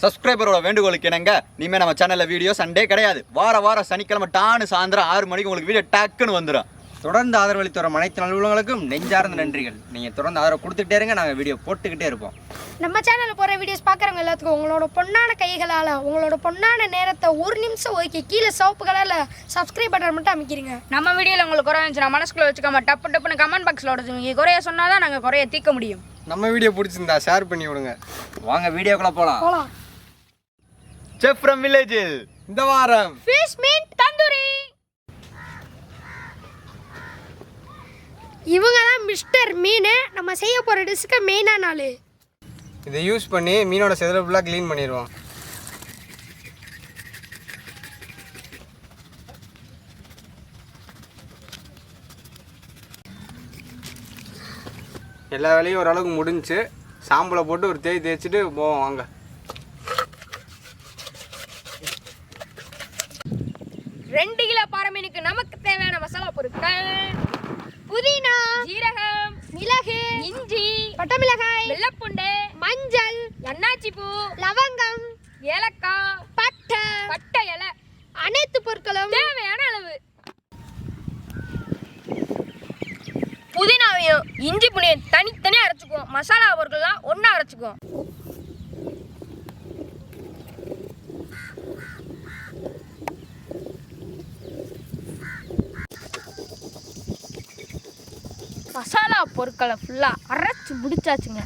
சப்ஸ்கிரைபரோட வேண்டுகோளுக்கு என்னங்க இனிமேல் நம்ம சேனலில் வீடியோ சண்டே கிடையாது. வாரம் சனிக்கிழமை டானு சாயந்தரம் 6 மணிக்கு உங்களுக்கு வீடியோ டக்குன்னு வந்துடும். தொடர்ந்து ஆதரவளித்து வரும் அனைத்து நல்லுள்ளவங்களுக்கும் நெஞ்சார்ந்த நன்றிகள். நீங்கள் தொடர்ந்து ஆதரவு கொடுத்துக்கிட்டே இருங்க, நாங்கள் வீடியோ போட்டுக்கிட்டே இருப்போம். நம்ம சேனலில் போகிற வீடியோஸ் பார்க்குறவங்க எல்லாத்துக்கும் உங்களோட பொண்ணான கைகளால் உங்களோட பொண்ணான நேரத்தை 1 நிமிஷம் ஒதுக்கி கீழே சிவப்பு கலரில் சப்ஸ்கிரைப் பட்டன் மட்டும் அமைக்கிறீங்க. நம்ம வீடியோவில் உங்களுக்கு குறை இருந்துச்சுன்னா மனசுக்குள்ளே வச்சுக்காம டப்புன்னு கமெண்ட் பாக்ஸில் உடச்சுங்க. குறைய சொன்னால் தான் நாங்கள் குறைய தீர்க்க முடியும். நம்ம வீடியோ பிடிச்சிருந்தா ஷேர் பண்ணி விடுங்க. வாங்க வீடியோக்குள்ளே போகலாம். செஃப் ஃப்ரம் வில்லேஜில் இந்த வாரம் ஃபிஷ் மீன் தந்தூரி. இவங்க தான் மிஸ்டர் மீன். நம்ம செய்ய போகிற டிஷ்ஷுக்கு மெயினான ஆள். இதை யூஸ் பண்ணி மீனோட செதில் ஃபுல்லாக க்ளீன் பண்ணிடுவோம். எல்லா வேலையும் ஓரளவுக்கு முடிஞ்சு சாம்பலை போட்டு ஒரு தேய்ச்சிட்டு போவோம். வாங்க. ரெண்டு கிலோ பாறை மீனுக்கு நமக்கு தேவையான மசாலா பொருட்கள்: புதினா, ஜீரகம், மிளகு, இஞ்சி, பட்டை மிளகாய், வெள்ளப்புண்டு, மஞ்சள், அன்னாச்சி பூ, லவங்கம், ஏலக்காய், பட்டை இலை, அனைத்து பொருட்களும் தேவையான அளவு. புதினாவையும் இஞ்சி புளியும் தனித்தனியாக அரைச்சிக்குவோம். மசாலா பொருட்கள்லாம் ஒன்றா அரைச்சிக்குவோம். மசாலா பொருட்களை ஃபுல்லாக அரைச்சி முடிச்சாச்சுங்க.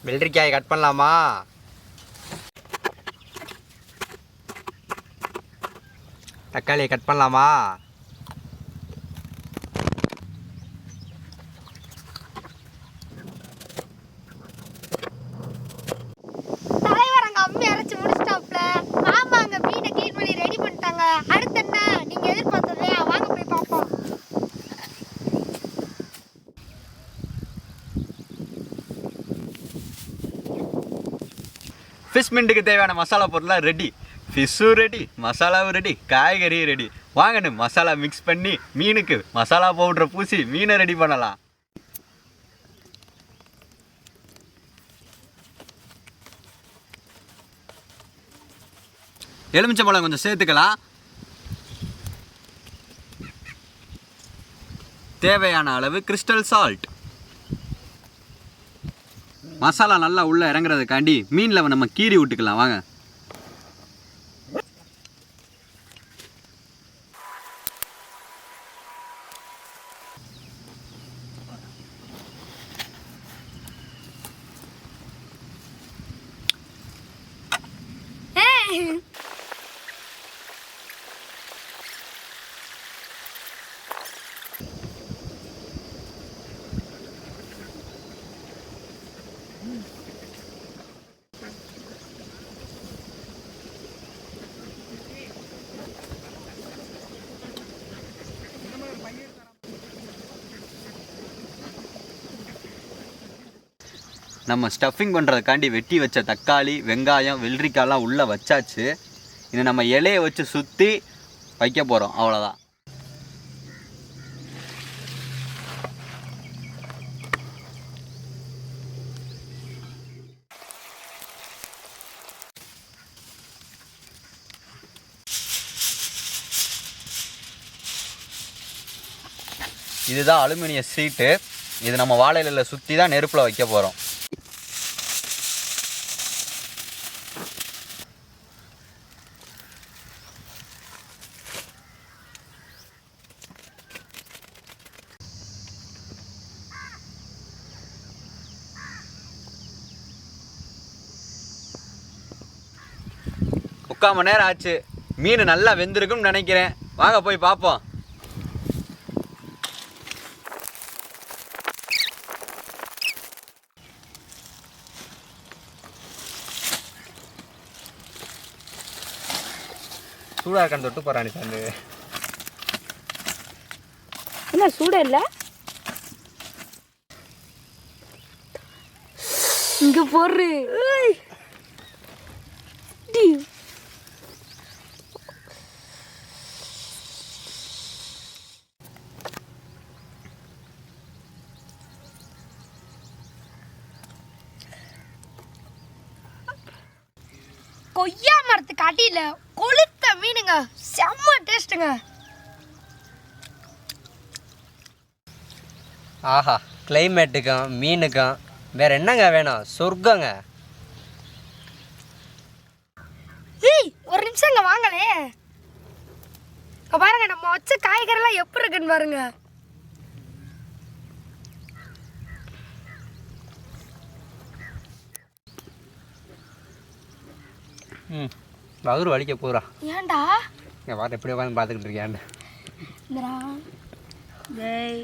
வெள்ளரிக்காயை கட் பண்ணலாமா? தக்காளியை கட் பண்ணலாமா? தலைவர் அங்கே அம்மி அரைச்சி முடிச்சிட்டாப்ல. ஆமா, அங்கே மீனை க்ளீன் பண்ணி ரெடி பண்ணிட்டாங்க. அடுத்து என்ன நீங்கள் எதிர்பார்த்ததையா? வாங்க போய் பார்ப்போம். ஃபிஷ் மின்ட்டுக்கு தேவையான மசாலா பொருள்லாம் ரெடி. ஃபிஷ்ஷும் ரெடி, மசாலாவும் ரெடி, காய்கறியும் ரெடி. வாங்கன்னு மசாலா மிக்ஸ் பண்ணி மீனுக்கு மசாலா பவுடரை பூசி மீனை ரெடி பண்ணலாம். எலுமிச்சம்பழம் கொஞ்சம் சேர்த்துக்கலாம். தேவையான அளவு கிறிஸ்டல் சால்ட். மசாலா நல்லா உள்ளே இறங்குறதுக்காண்டி மீனில் நம்ம கீறி விட்டுக்கலாம். வாங்க. நம்ம ஸ்டஃபிங் பண்ணுறதுக்காண்டி வெட்டி வச்ச தக்காளி, வெங்காயம், வெள்ளரிக்காயெல்லாம் உள்ளே வச்சாச்சு. இதை நம்ம இலையை வச்சு சுற்றி வைக்க போகிறோம். அவ்வளோதான். இதுதான் அலுமினிய சீட்டு. இது நம்ம வாழை இலையில சுற்றி தான் நெருப்பில் வைக்க போகிறோம். முக்கால் மணி நேரம் ஆச்சு. மீன் நல்லா வெந்திருக்குன்னு நினைக்கிறேன். வாங்க போய் பார்ப்போம். சூடாக இருக்கான்னு தொட்டு போகிறானி சார். என்ன சூட இல்லை? இங்கே போடுறு. கொய்யா மரத்துக்கு அடியில் கொளுத்த மீனுங்க, செம்ம டேஸ்ட்டுங்க. ஆஹா, கிளைமேட்டுக்கும் மீனுக்கும் வேற என்னங்க வேணும்? சொர்க்கங்க. ஏய் ஒரு நிமிஷம் இங்கே வாங்களே. இங்க பாருங்க நம்ம வச்ச காய்கறிலாம் எப்படி இருக்குன்னு பாருங்க. வகுறு வலிக்க போகிறா. ஏன்டா என் வாரம் எப்படி உட்காந்து பார்த்துக்கிட்டு இருக்கேன். இந்தடா. டேய்